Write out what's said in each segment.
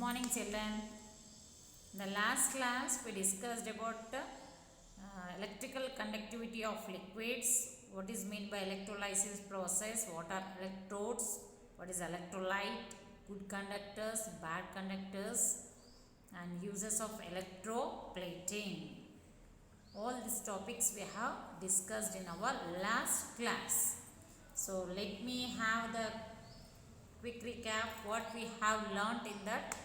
Morning children. In the last class we discussed about electrical conductivity of liquids, what is meant by electrolysis process, what are electrodes, what is electrolyte, good conductors, bad conductors, and uses of electroplating. All these topics we have discussed in our last class. So let me have the quick recap what we have learnt in that.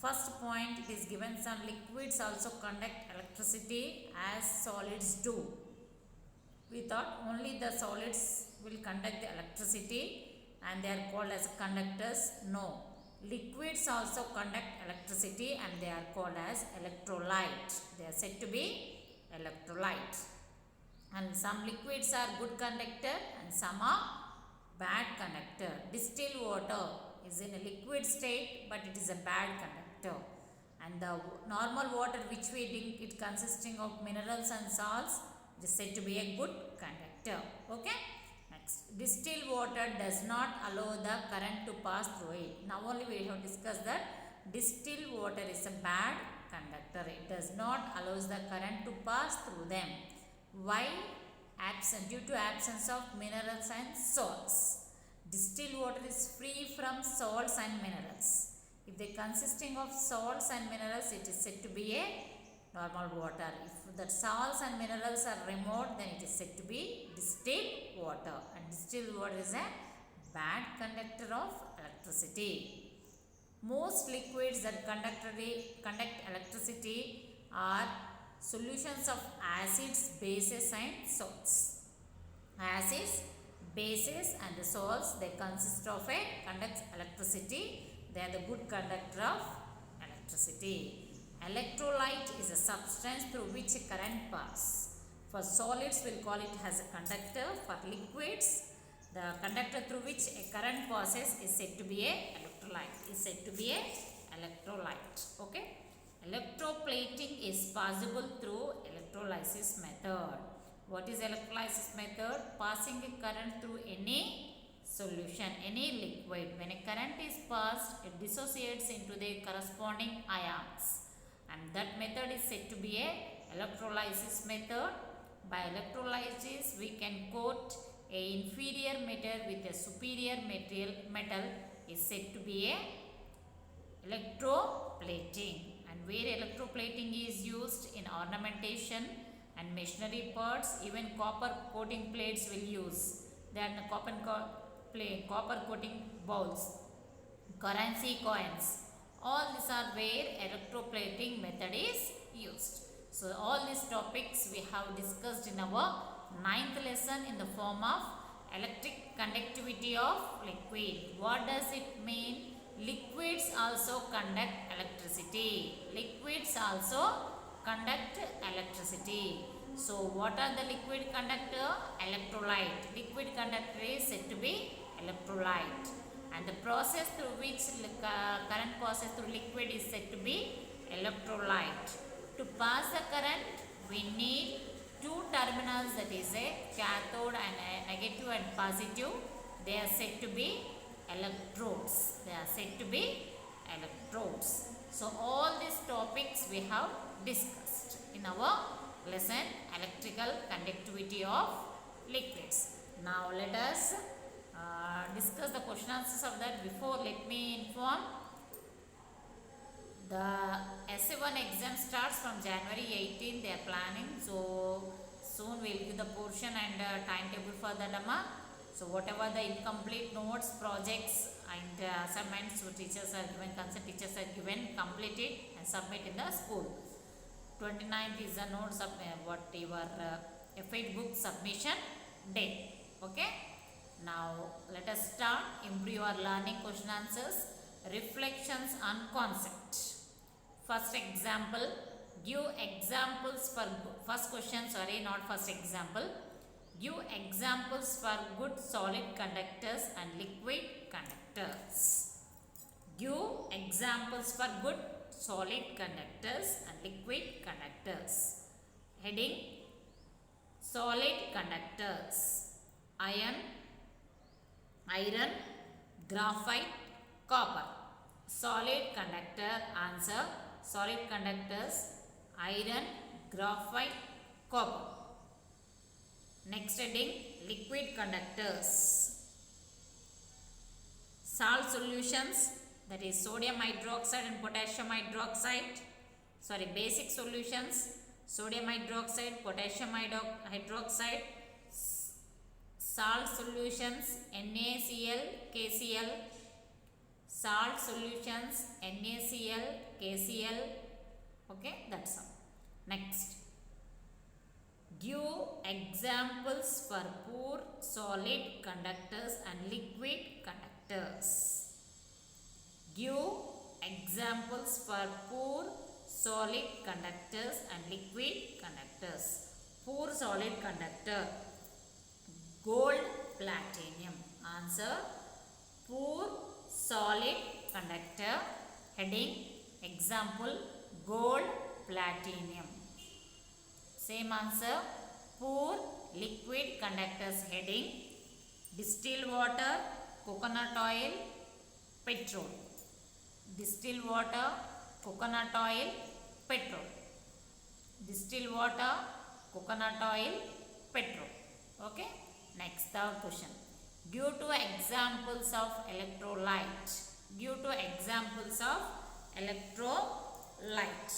First point, it is given some liquids also conduct electricity as solids do. We thought only the solids will conduct the electricity and they are called as conductors. No, liquids also conduct electricity and they are called as electrolyte. They are said to be electrolyte. And some liquids are good conductor and some are bad conductor. Distilled water is in a liquid state but it is a bad conductor. And the normal water which we drink, it consisting of minerals and salts, it is said to be a good conductor. Okay. Next, distilled water does not allow the current to pass through it. Now only we have discussed that distilled water is a bad conductor. It does not allow the current to pass through them. Why? Due to absence of minerals and salts. Distilled water is free from salts and minerals. If they consisting of salts and minerals, it is said to be a normal water. If the salts and minerals are removed, then it is said to be distilled water. And distilled water is a bad conductor of electricity. Most liquids that conduct electricity are solutions of acids, bases and salts. Acids, bases and the salts, they consist of a conducts electricity. They are the good conductor of electricity. Electrolyte is a substance through which a current passes. For solids, we will call it as a conductor. For liquids, the conductor through which a current passes is said to be a electrolyte. Okay. Electroplating is possible through electrolysis method. What is electrolysis method? Passing a current through any solution, any liquid. When a current is passed, it dissociates into the corresponding ions. And that method is said to be a electrolysis method. By electrolysis, we can coat a inferior metal with a superior metal is said to be a electroplating. And where electroplating is used in ornamentation and machinery parts, even copper coating plates will use. Then copper coating bowls, currency coins. All these are where electroplating method is used. So all these topics we have discussed in our 9th lesson in the form of electric conductivity of liquid. What does it mean? Liquids also conduct electricity. Liquids also conduct electricity. So what are the liquid conductor? Electrolyte. Liquid conductor is said to be electrolyte. And the process through which current passes through liquid is said to be electrolyte. To pass the current, we need two terminals, that is a cathode and a negative and positive. They are said to be electrodes. So all these topics we have discussed in our lesson electrical conductivity of liquids. Now let us discuss the question answers of that. Before, let me inform the SA1 exam starts from January 18. They are planning. So soon we will give the portion and timetable for the Dhamma. So whatever the incomplete notes, projects and assignments, so teachers are given, concerned teachers are given, complete it and submit in the school. 29th is the notes of what your F8 book submission date. Okay. Now let us start. Improve your learning. Question answers. Reflections on concept. First example. Give examples for first question. Sorry, not first example. Give examples for good solid conductors and liquid conductors. Give examples for good solid conductors and liquid conductors. Heading: solid conductors. Iron, graphite, copper. solid conductor. Answer solid conductors iron, graphite, copper. Next heading liquid conductors. Salt solutions, that is sodium hydroxide and potassium hydroxide. Sorry, basic solutions, sodium hydroxide, potassium hydroxide. Salt solutions NaCl, KCl. Salt solutions NaCl, KCl. Okay, that's all. Next, give examples for poor solid conductors and liquid conductors. Give examples for poor solid conductors and liquid conductors. Poor solid conductor, gold, platinum. Answer poor solid conductor. Heading example gold, platinum. Same answer. Poor liquid conductors. Heading distilled water, coconut oil, petrol. Distilled water, coconut oil, petrol. Distilled water, coconut oil, petrol. Okay. Next, third question. Give two examples of electrolyte. Give two examples of electrolyte.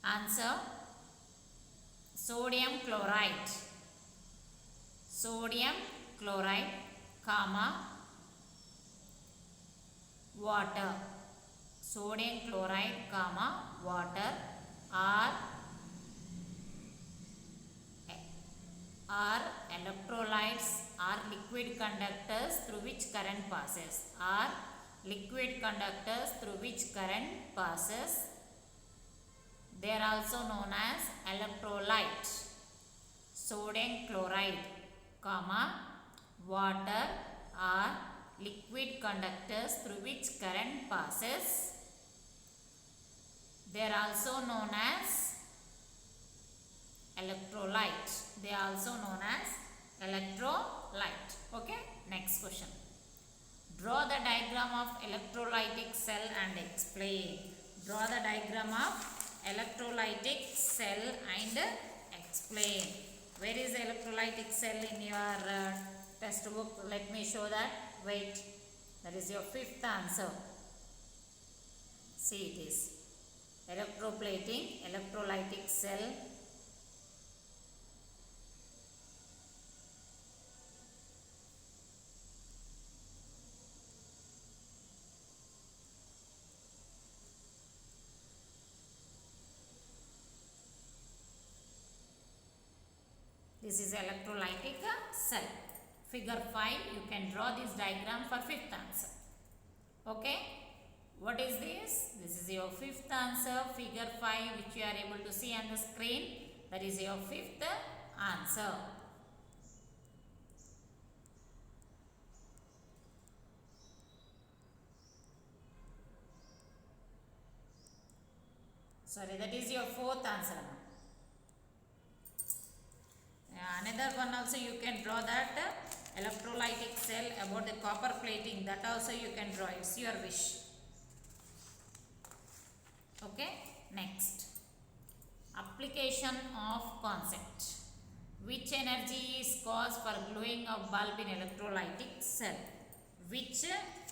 Answer sodium chloride. Sodium chloride, comma, water. Sodium chloride, comma, water are electrolytes, are liquid conductors through which current passes. Are liquid conductors through which current passes. They are also known as electrolyte. Sodium chloride, comma, water are liquid conductors through which current passes. They are also known as electrolyte. They are also known as electrolyte. Okay. Next question. Draw the diagram of electrolytic cell and explain. Draw the diagram of electrolytic cell and explain. Where is the electrolytic cell in your textbook? Let me show that. Wait. That is your fifth answer. See, it is electroplating, electrolytic cell. This is electrolytic cell. Figure 5, you can draw this diagram for fifth answer. Okay. What is this? This is your fifth answer, figure 5, which you are able to see on the screen. That is your fifth answer. Sorry, that is your fourth answer. Another one also you can draw that electrolytic cell about the copper plating. That also you can draw. It's your wish. Okay. Next, application of concept. Which energy is caused for glowing of bulb in electrolytic cell? Which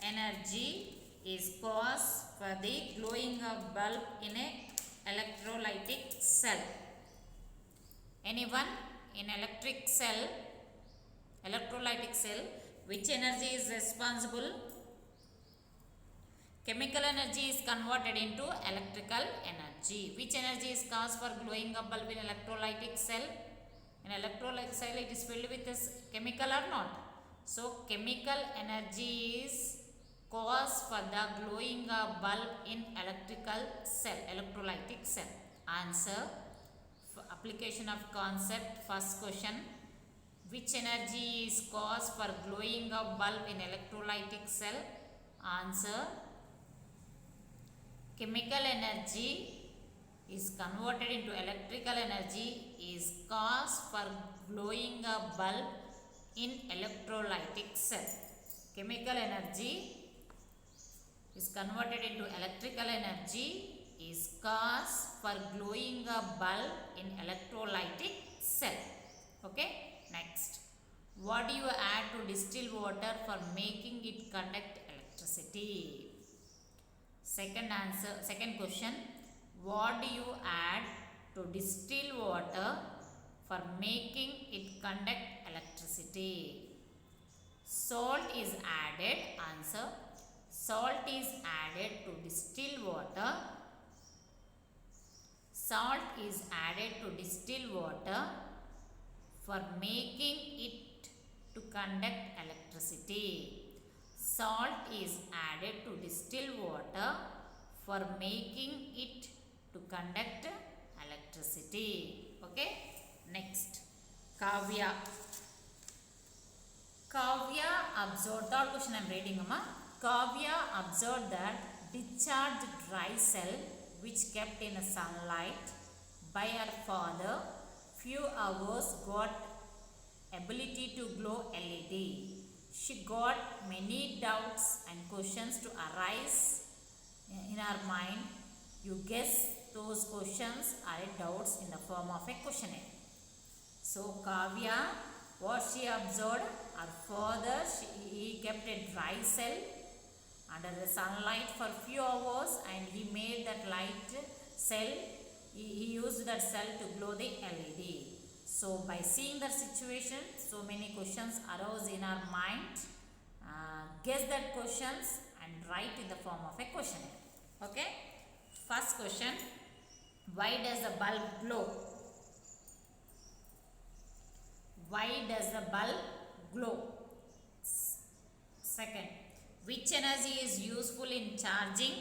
energy is caused for the glowing of bulb in a electrolytic cell? Anyone? In electric cell, electrolytic cell, which energy is responsible? Chemical energy is converted into electrical energy. Which energy is caused for glowing of bulb in electrolytic cell? In electrolytic cell, it is filled with this chemical or not? So, chemical energy is caused for the glowing of bulb in electrical cell, electrolytic cell. Answer. Application of concept, first question. Which energy is caused for glowing of bulb in electrolytic cell? Answer. Chemical energy is converted into electrical energy is caused for glowing a bulb in electrolytic cell. chemical energy is converted into electrical energy is cause for glowing a bulb in electrolytic cell. Okay, next, what do you add to distilled water for making it conduct electricity? Second question, what do you add to distilled water for making it conduct electricity? Salt is added. Answer, salt is added to distilled water. Salt is added to distilled water for making it to conduct electricity. Salt is added to distilled water for making it to conduct electricity. Okay, next, Kavya. Kavya observed, third question I am reading, Amma. Kavya observed that discharged dry cell which kept in sunlight by her father few hours got ability to glow LED. She got many doubts and questions to arise in her mind. You guess those questions are doubts in the form of a questionnaire. So Kavya, what she observed, her father, he kept a dry cell under the sunlight for few hours and he made that light cell, he used that cell to glow the LED. So by seeing that situation, so many questions arose in our mind. Guess that questions and write in the form of a questionnaire. Okay, first question, why does the bulb glow? Why does the bulb glow? Second, which energy is useful in charging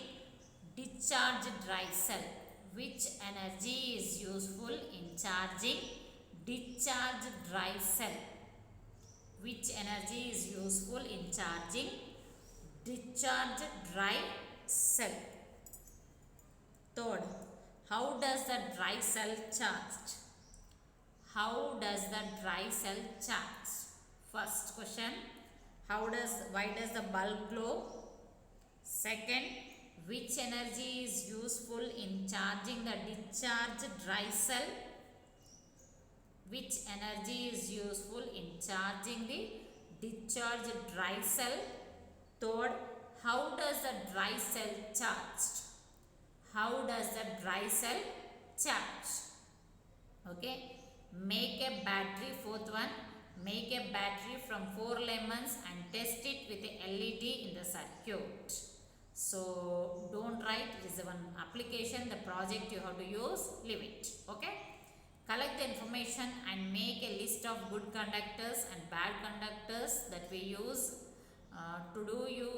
discharged dry cell? Which energy is useful in charging discharged dry cell? Which energy is useful in charging discharged dry cell? Third, how does the dry cell charge? How does the dry cell charge? First question, why does the bulb glow? Second, which energy is useful in charging the discharged dry cell? Which energy is useful in charging the discharged dry cell? Third, how does the dry cell charge? How does the dry cell charge? Okay, make a battery. Fourth one, make a battery from 4 lemons and test it with a LED in the circuit. So don't write, it is one application, the project you have to use, leave it. Okay, collect the information and make a list of good conductors and bad conductors that we use to do you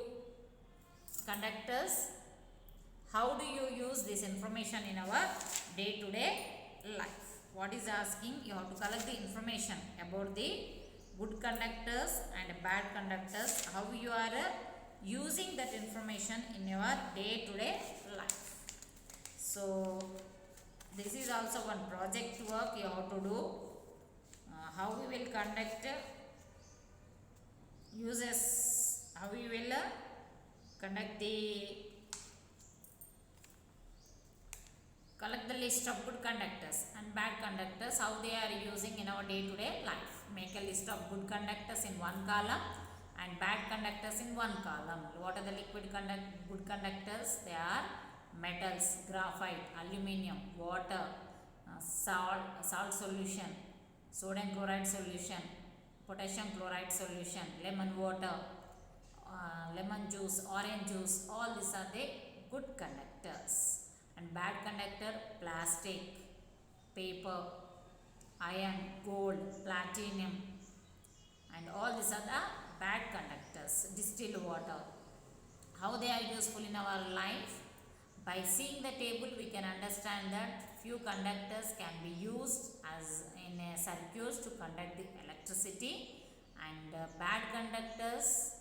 conductors. How do you use this information in our day-to-day life? What is asking, you have to collect the information about the good conductors and bad conductors, how you are using that information in your day-to-day life. So this is also one project work you have to do. How we will conduct uses, how we will conduct the collect the list of good conductors and bad conductors, how they are using in our day-to-day life. Make a list of good conductors in one column and bad conductors in one column. What are the liquid good conductors? They are metals, graphite, aluminium, water, salt solution, sodium chloride solution, potassium chloride solution, lemon water, lemon juice, orange juice, all these are the good conductors. And bad conductor, plastic, paper, iron, gold, platinum, and all these are the bad conductors. Distilled water, how they are useful in our life? By seeing the table we can understand that few conductors can be used as in a circuits to conduct the electricity, and bad conductors,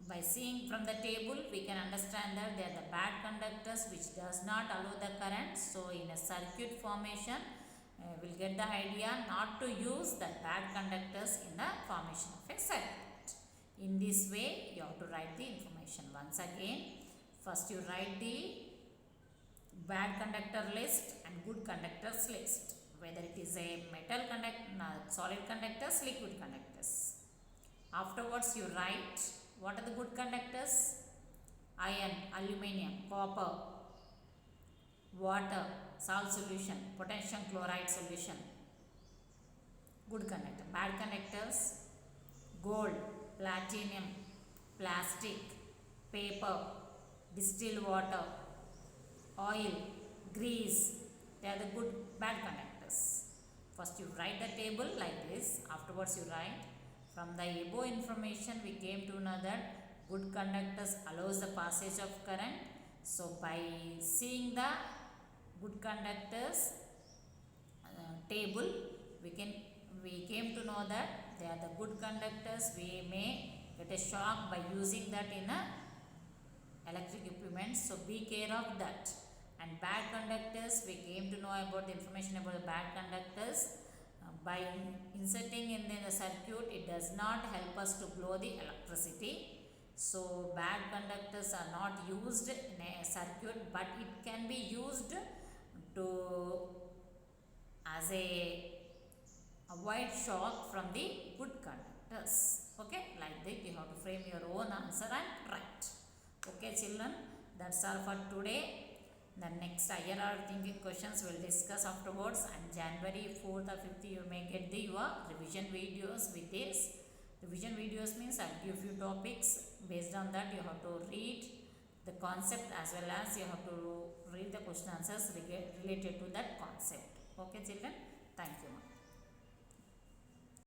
by seeing from the table we can understand that they are the bad conductors which does not allow the current. So in a circuit formation we'll get the idea not to use the bad conductors in the formation of a circuit. In this way you have to write the information. Once again, first you write the bad conductor list and good conductors list, whether it is a metal solid conductors, liquid conductors. Afterwards you write what are the good conductors: iron, aluminium, copper, water, salt solution, potassium chloride solution, good conductor. Bad conductors: gold, platinum, plastic, paper, distilled water, oil, grease. They are the good bad conductors. First you write the table like this. Afterwards you write, from the above information we came to know that good conductors allows the passage of current. So by seeing the good conductors table, we came to know that they are the good conductors. We may get a shock by using that in a electric equipment, so be care of that. And bad conductors, we came to know about the information about the bad conductors. By inserting in the circuit, it does not help us to blow the electricity. So bad conductors are not used in a circuit, but it can be used to as a avoid shock from the good conductors. Okay, like that you have to frame your own answer and write. Okay children, that's all for today. The next IRR thinking questions we'll discuss afterwards, and January 4th or 5th you may get your revision videos with this. Revision videos means I'll give you topics. Based on that you have to read the concept as well as you have to read the question answers related to that concept. Okay children, thank you.